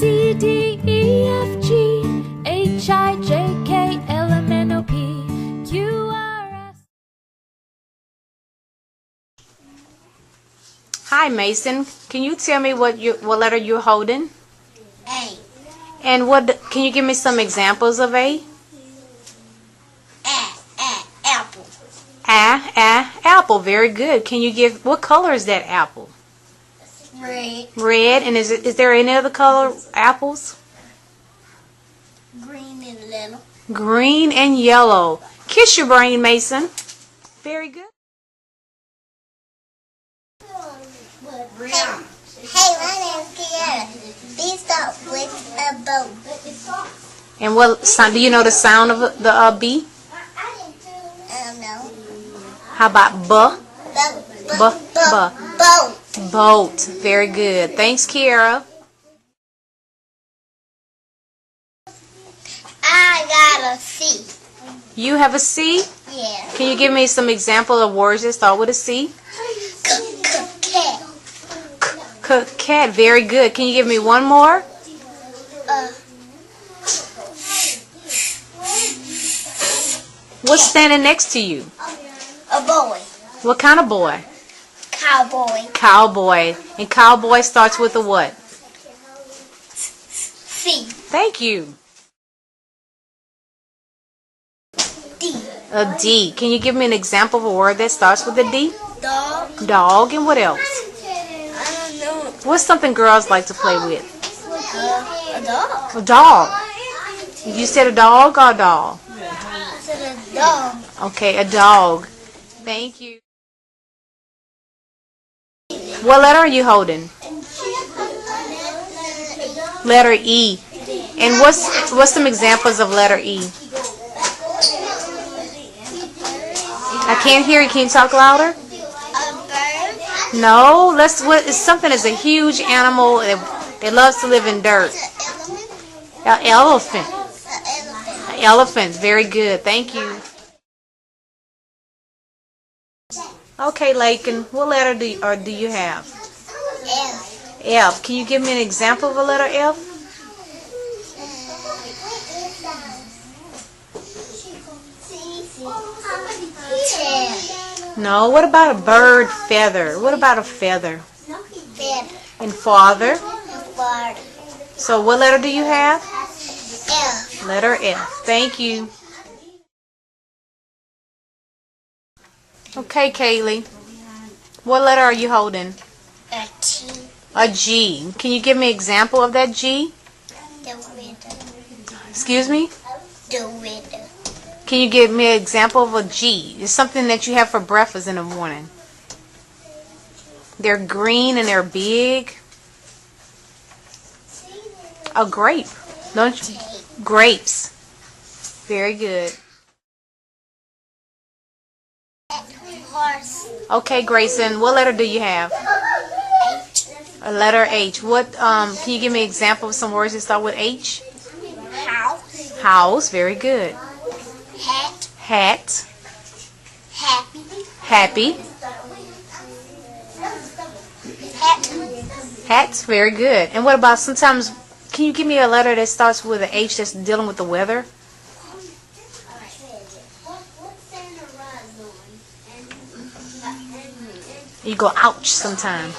C, D, E, F, G, H, I, J, K, L, M, N, O, P, Q, R, S. Hi, Mason. Can you tell me what letter you're holding? A. And can you give me some examples of A? Apple. Apple. Very good. Can you what color is that apple? Red. Red. And is there any other color apples? Green and yellow. Green and yellow. Kiss your brain, Mason. Very good. Hey, my name's Kiara. These start with a boat. And what sound? Do you know the sound of the B? No. How about Boat. Boat. Very good. Thanks, Kiara. I got a C. You have a C? Yeah. Can you give me some example of words that start with a C? Cat. Cat. Very good. Can you give me one more? What's standing next to you? A boy. What kind of boy? Cowboy. Cowboy. And cowboy starts with a what? C. Thank you. D. A D. Can you give me an example of a word that starts with a D? Dog. Dog. And what else? I don't know. What's something girls like to play with? A dog. A dog. You said a dog or a doll? I said a dog. Okay, a dog. Thank you. What letter are you holding? Letter E. And what's some examples of letter E? I can't hear you. Can you talk louder? A bird. No. It's something that's a huge animal that loves to live in dirt. An elephant. An elephant. Very good. Thank you. Okay, Lakin. What letter do you have? F. F. Can you give me an example of a letter F? Tail. No. What about a bird feather? What about a feather? Feather. And father. Bird. So what letter do you have? F. Letter F. Thank you. Okay, Kaylee. What letter are you holding? A T. A G. Can you give me an example of that G? The window. Excuse me? The window. Can you give me an example of a G? It's something that you have for breakfast in the morning. They're green and they're big. A grape. Don't you? Grapes. Very good. Horse. Okay, Grayson. What letter do you have? H. A letter H. Can you give me an example of some words that start with H? House. House. Very good. Hat. Hat. Happy. Happy. Hat. Hats. Very good. And what about sometimes, can you give me a letter that starts with an H that's dealing with the weather? You go ouch sometime.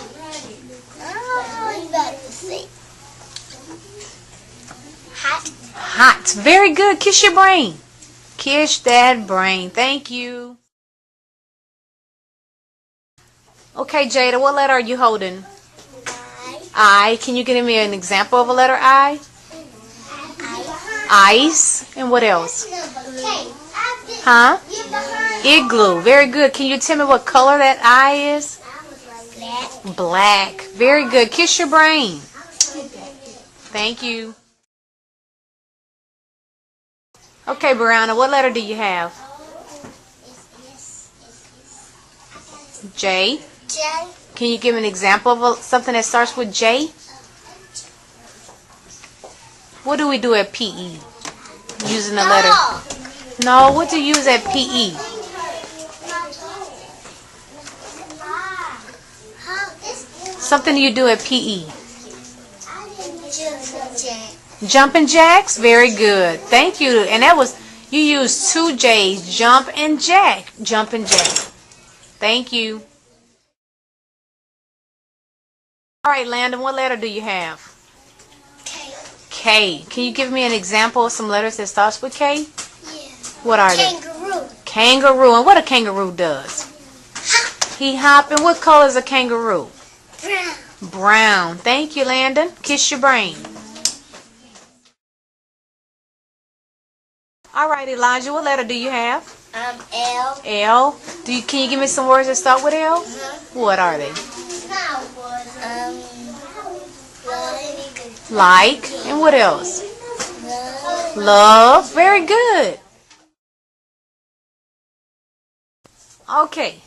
Hot. Hot. Very good. Kiss your brain. Kiss that brain. Thank you. Okay, Jada, what letter are you holding? I. Can you give me an example of a letter I? Ice. And what else? Huh? Igloo. Very good. Can you tell me what color that I is? Black. Black. Very good. Kiss your brain. Thank you. Okay, Brianna, what letter do you have? J. J. Can you give me an example of something that starts with J? What do we do at PE? Using the letter. No, what do you use at PE? Something you do at PE. Jumping jacks? Very good. Thank you. And that was, you used 2 J's. Jump and jack. Jumping jack. Thank you. All right, Landon, what letter do you have? K. K. Can you give me an example of some letters that starts with K? Yeah. What are they? Kangaroo. Kangaroo. And what a kangaroo does? He hop. And what color is a kangaroo? Brown. Brown. Thank you, Landon. Kiss your brain. All right, Elijah, what letter do you have? L. L. Can you give me some words that start with L? What are they? Like. And what else? Love. Very good. Okay.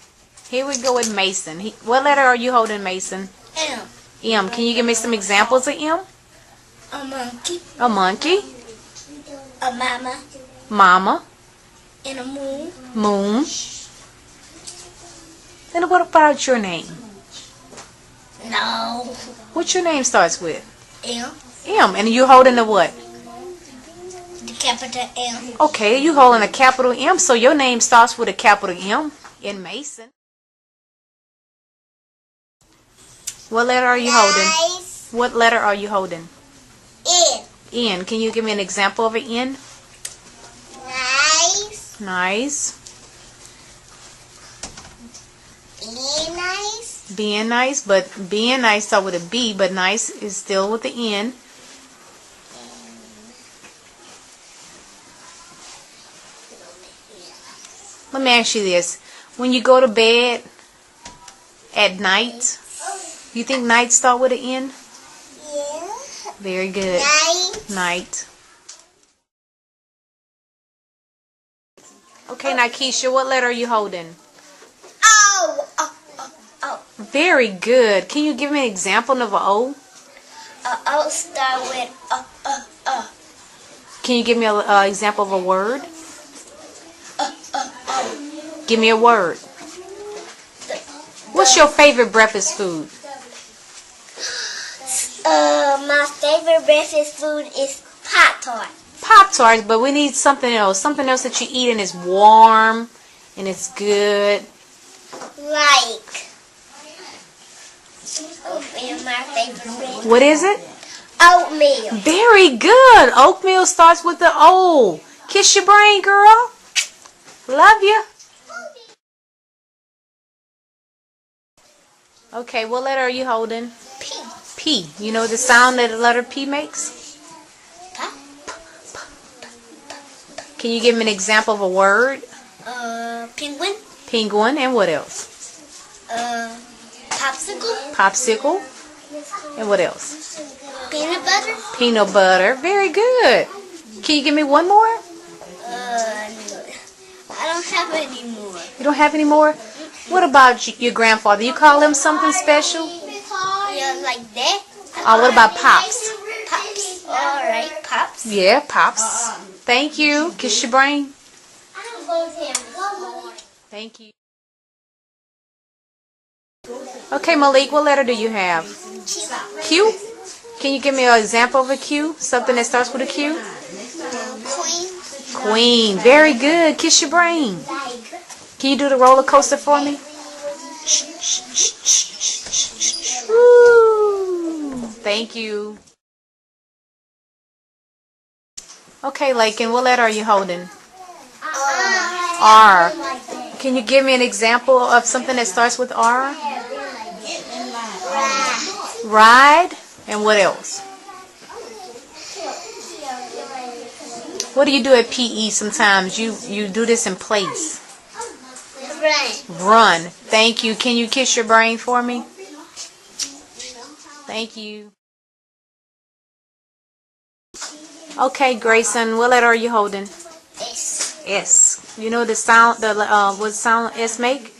Here we go with Mason. What letter are you holding, Mason? M. M. Can you give me some examples of M? A monkey. A monkey. A mama. Mama. And a moon. Moon. And what about your name? No. What your name starts with? M. M. And you holding the what? The capital M. Okay, you holding a capital M, so your name starts with a capital M in Mason. What letter are you holding? Nice. What letter are you holding? N. N. Can you give me an example of an N? Nice. Nice. Be nice. Being nice, but being nice start with a B, but nice is still with the N. Let me ask you this. When you go to bed at night, you think night start with an N? Yeah. Very good. Nice. Night. Okay, now Keisha, what letter are you holding? Oh. Oh. Oh. Oh. Very good. Can you give me an example of an O? O start with Can you give me an example of a word? Give me a word. What's your favorite breakfast food? My favorite breakfast food is Pop-Tart. Pop-Tarts, but we need something else. Something else that you eat and it's warm and it's good. Like oatmeal, my favorite breakfast. What is it? Oatmeal. Very good. Oatmeal starts with the O. Kiss your brain, girl. Love you. Okay, what letter are you holding? P. P. You know the sound that the letter P makes? Pop. Can you give me an example of a word? Penguin. Penguin, and what else? Popsicle. Popsicle, and what else? Peanut butter. Peanut butter. Very good. Can you give me one more? I don't have any more. You don't have any more? What about your grandfather? You call him something special? Yeah, like that. Oh, what about Pops? Pops. Alright, Pops. Yeah, Pops. Thank you. Kiss your brain. Thank you. Okay, Malik, what letter do you have? Q? Can you give me an example of a Q? Something that starts with a Q? Queen. Queen. Very good. Kiss your brain. Can you do the roller coaster for me? Woo. Thank you. Okay, Lakin, what letter are you holding? R. Can you give me an example of something that starts with R? Ride. And what else? What do you do at PE sometimes? You do this in place. Run. Thank you. Can you kiss your brain for me? Thank you. Okay, Grayson, what letter are you holding? S. S. You know the sound, what sound S make?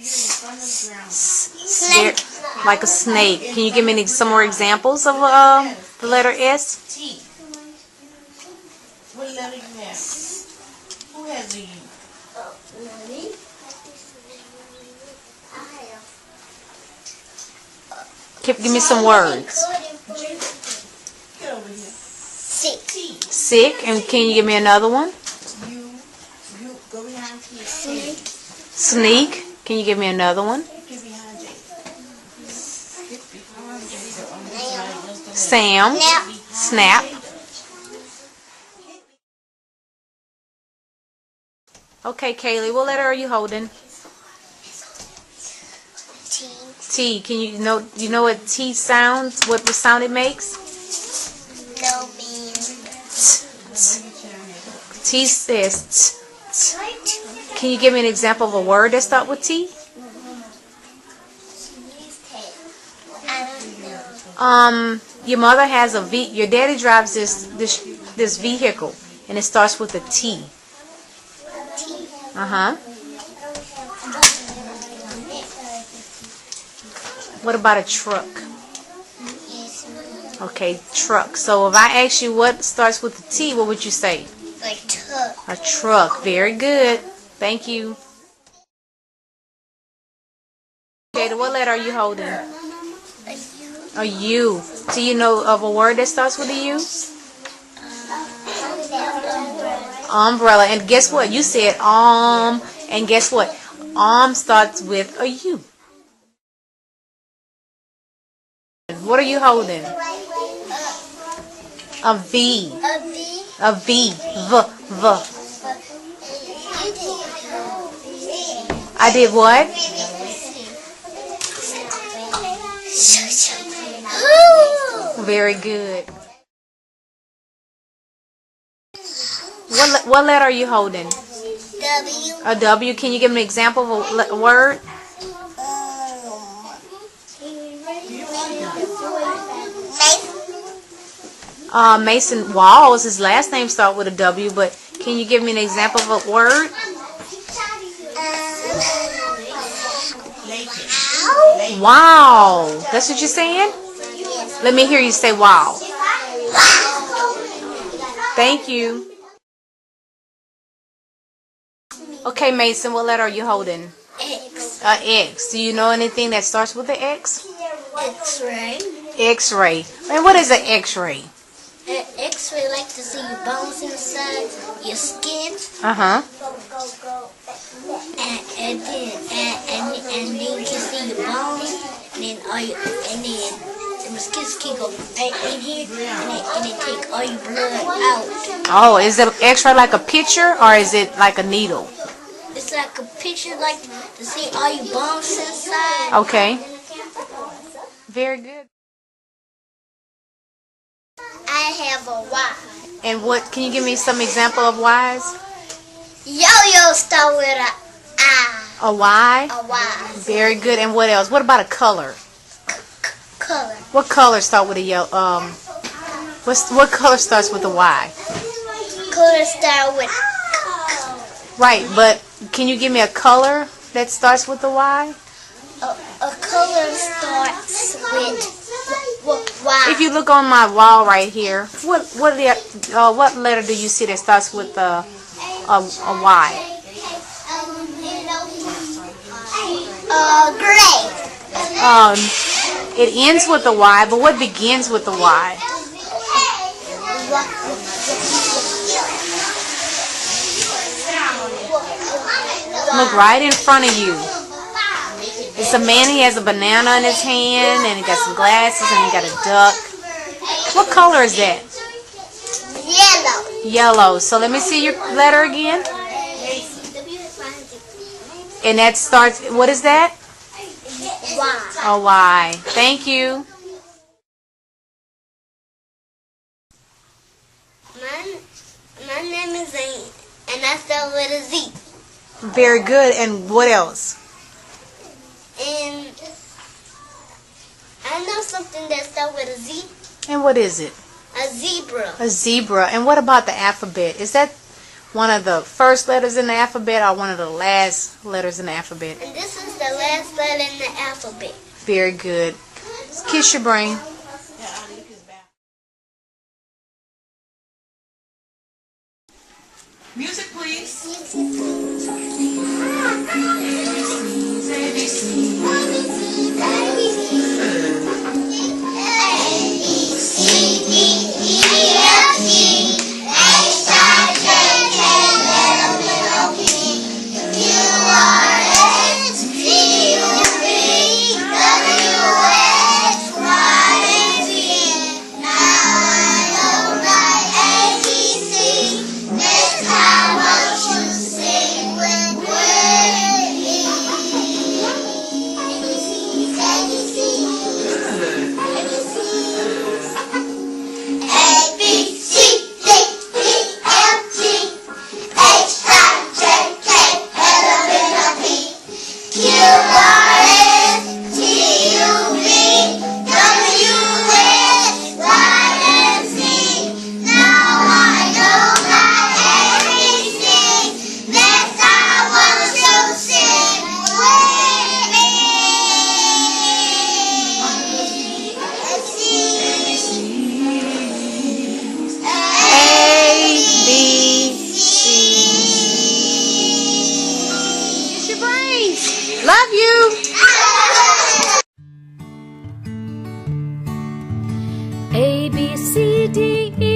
Snake. Like a snake. Can you give me some more examples of the letter S? T. What letter you have? Who has a U? Give me some words. Get over here. C. T. Sick. And can you give me another one? You go behind T. Sneak. Can you give me another one? Get behind J. Sam. Snap. Okay, Kaylee, what letter are you holding? T. T. Can you know what T sounds? What the sound it makes? No bean. T says t. Can you give me an example of a word that starts with T? I don't know. Your mother has your daddy drives this vehicle, and it starts with a T. Uh-huh. What about a truck? Okay, truck. So if I ask you what starts with a T, what would you say? Like tuck. A truck. Very good. Thank you. Okay, what letter are you holding? A U. Do you know of a word that starts with a U? Umbrella. And guess what? You said and guess what? Starts with a U. What are you holding? A V. A V. A V. V. I did what? Very good. What letter are you holding? W. A W. Can you give me an example of a word? Mason Walls. His last name starts with a W, but can you give me an example of a word? Wow. That's what you're saying? Let me hear you say wow. Thank you. Okay, Mason, what letter are you holding? X. X. Do you know anything that starts with the X? X-ray. X-ray. And what is an X-ray? An X-ray like to see your bones inside your skin. Uh-huh. And then you can see your bones, and then the mosquitoes can go right in here, and they take all your blood out. Oh, is it X-ray like a picture or is it like a needle? It's like a picture, like to see all your bones inside. Okay. Very good. I have a Y. And what? Can you give me some example of Y's? Yo-yo start with a I. A Y. A Y. Very good. And what else? What about a color? Color. What color start with a yellow? What color starts with a Y? Color start with. Right, but can you give me a color that starts with a Y? A color starts with Y. If you look on my wall right here, what letter do you see that starts with a Y? Gray. It ends with a Y, but what begins with a Y? Look right in front of you. It's a man. He has a banana in his hand, and he got some glasses, and he got a duck. What color is that? Yellow. Yellow. So let me see your letter again. And that starts. What is that? Y. A Y. Thank you. My name is Zane, and I start with a Z. Very good. And what else? And I know something that starts with a Z. And what is it? A zebra. A zebra. And what about the alphabet? Is that one of the first letters in the alphabet or one of the last letters in the alphabet? And this is the last letter in the alphabet. Very good. Kiss your brain. Music, please. A, B, C, D, E, F, G, Love you. A, B, C, D, E.